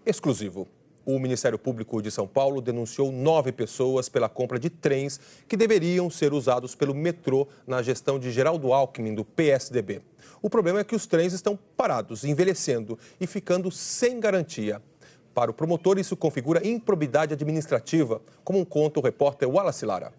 Exclusivo. O Ministério Público de São Paulo denunciou 9 pessoas pela compra de trens que deveriam ser usados pelo metrô na gestão de Geraldo Alckmin, do PSDB. O problema é que os trens estão parados, envelhecendo e ficando sem garantia. Para o promotor, isso configura improbidade administrativa, como conta o repórter Wallace Lara.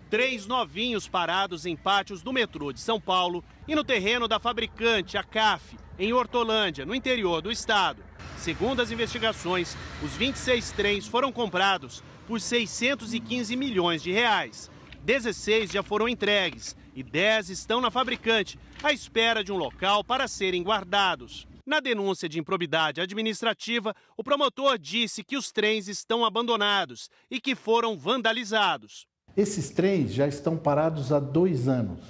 Trens novinhos parados em pátios do metrô de São Paulo e no terreno da fabricante, a CAF, em Hortolândia, no interior do estado. Segundo as investigações, os 26 trens foram comprados por 615 milhões de reais. 16 já foram entregues e 10 estão na fabricante, à espera de um local para serem guardados. Na denúncia de improbidade administrativa, o promotor disse que os trens estão abandonados e que foram vandalizados. Esses trens já estão parados há 2 anos,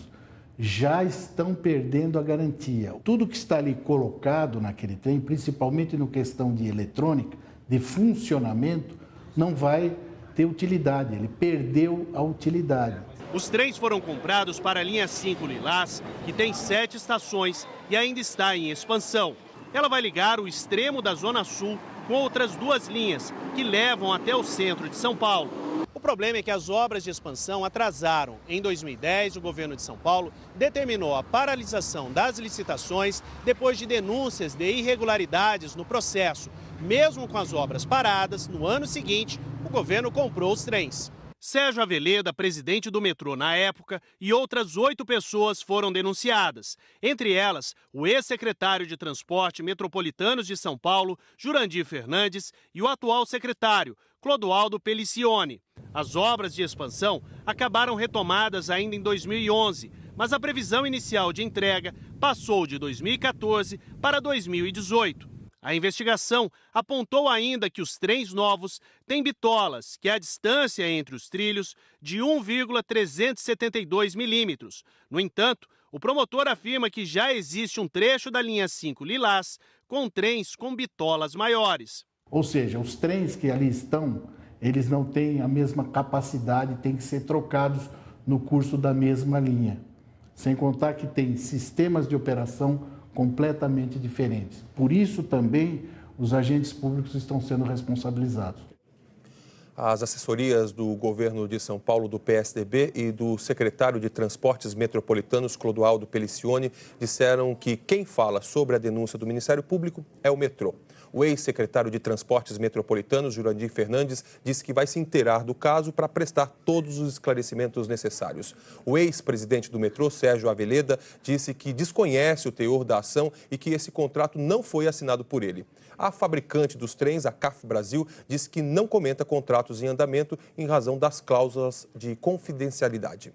já estão perdendo a garantia. Tudo que está ali colocado naquele trem, principalmente no questão de eletrônica, de funcionamento, não vai ter utilidade, ele perdeu a utilidade. Os trens foram comprados para a linha 5 Lilás, que tem 7 estações e ainda está em expansão. Ela vai ligar o extremo da Zona Sul com outras 2 linhas, que levam até o centro de São Paulo. O problema é que as obras de expansão atrasaram. Em 2010, o governo de São Paulo determinou a paralisação das licitações depois de denúncias de irregularidades no processo. Mesmo com as obras paradas, no ano seguinte, o governo comprou os trens. Sérgio Aveleda, presidente do metrô na época, e outras 8 pessoas foram denunciadas. Entre elas, o ex-secretário de Transporte Metropolitanos de São Paulo, Jurandir Fernandes, e o atual secretário, Clodoaldo Pelicione. As obras de expansão acabaram retomadas ainda em 2011, mas a previsão inicial de entrega passou de 2014 para 2018. A investigação apontou ainda que os trens novos têm bitolas, que é a distância entre os trilhos, de 1,372 milímetros. No entanto, o promotor afirma que já existe um trecho da linha 5 Lilás com trens com bitolas maiores. Ou seja, os trens que ali estão, eles não têm a mesma capacidade, têm que ser trocados no curso da mesma linha. Sem contar que tem sistemas de operação completamente diferentes. Por isso também os agentes públicos estão sendo responsabilizados. As assessorias do governo de São Paulo, do PSDB, e do secretário de Transportes Metropolitanos, Clodoaldo Pelicione, disseram que quem fala sobre a denúncia do Ministério Público é o metrô. O ex-secretário de Transportes Metropolitanos, Jurandir Fernandes, disse que vai se inteirar do caso para prestar todos os esclarecimentos necessários. O ex-presidente do metrô, Sérgio Aveleda, disse que desconhece o teor da ação e que esse contrato não foi assinado por ele. A fabricante dos trens, a CAF Brasil, disse que não comenta contratos em andamento em razão das cláusulas de confidencialidade.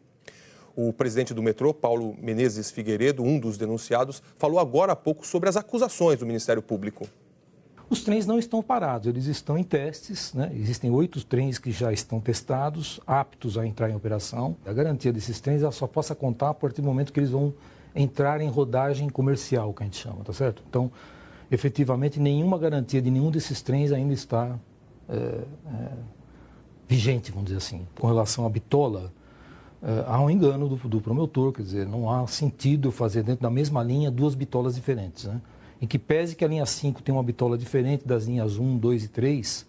O presidente do metrô, Paulo Menezes Figueiredo, um dos denunciados, falou agora há pouco sobre as acusações do Ministério Público. Os trens não estão parados, eles estão em testes, né? Existem 8 trens que já estão testados, aptos a entrar em operação. A garantia desses trens ela só possa contar a partir do momento que eles vão entrar em rodagem comercial, que a gente chama, tá certo? Então, efetivamente, nenhuma garantia de nenhum desses trens ainda está vigente, vamos dizer assim. Com relação à bitola, há um engano do promotor, quer dizer, não há sentido fazer dentro da mesma linha 2 bitolas diferentes, né? Em que pese que a linha 5 tem uma bitola diferente das linhas 1, 2 e 3,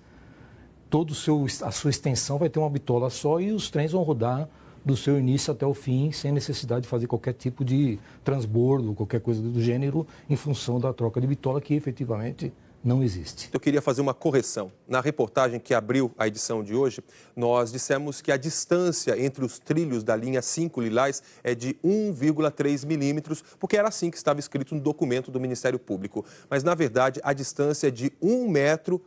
a sua extensão vai ter uma bitola só e os trens vão rodar do seu início até o fim, sem necessidade de fazer qualquer tipo de transbordo, qualquer coisa do gênero, em função da troca de bitola, que efetivamente não existe. Eu queria fazer uma correção. Na reportagem que abriu a edição de hoje, nós dissemos que a distância entre os trilhos da linha 5 Lilás é de 1,3 milímetros, porque era assim que estava escrito no documento do Ministério Público. Mas, na verdade, a distância é de 1,30 metro.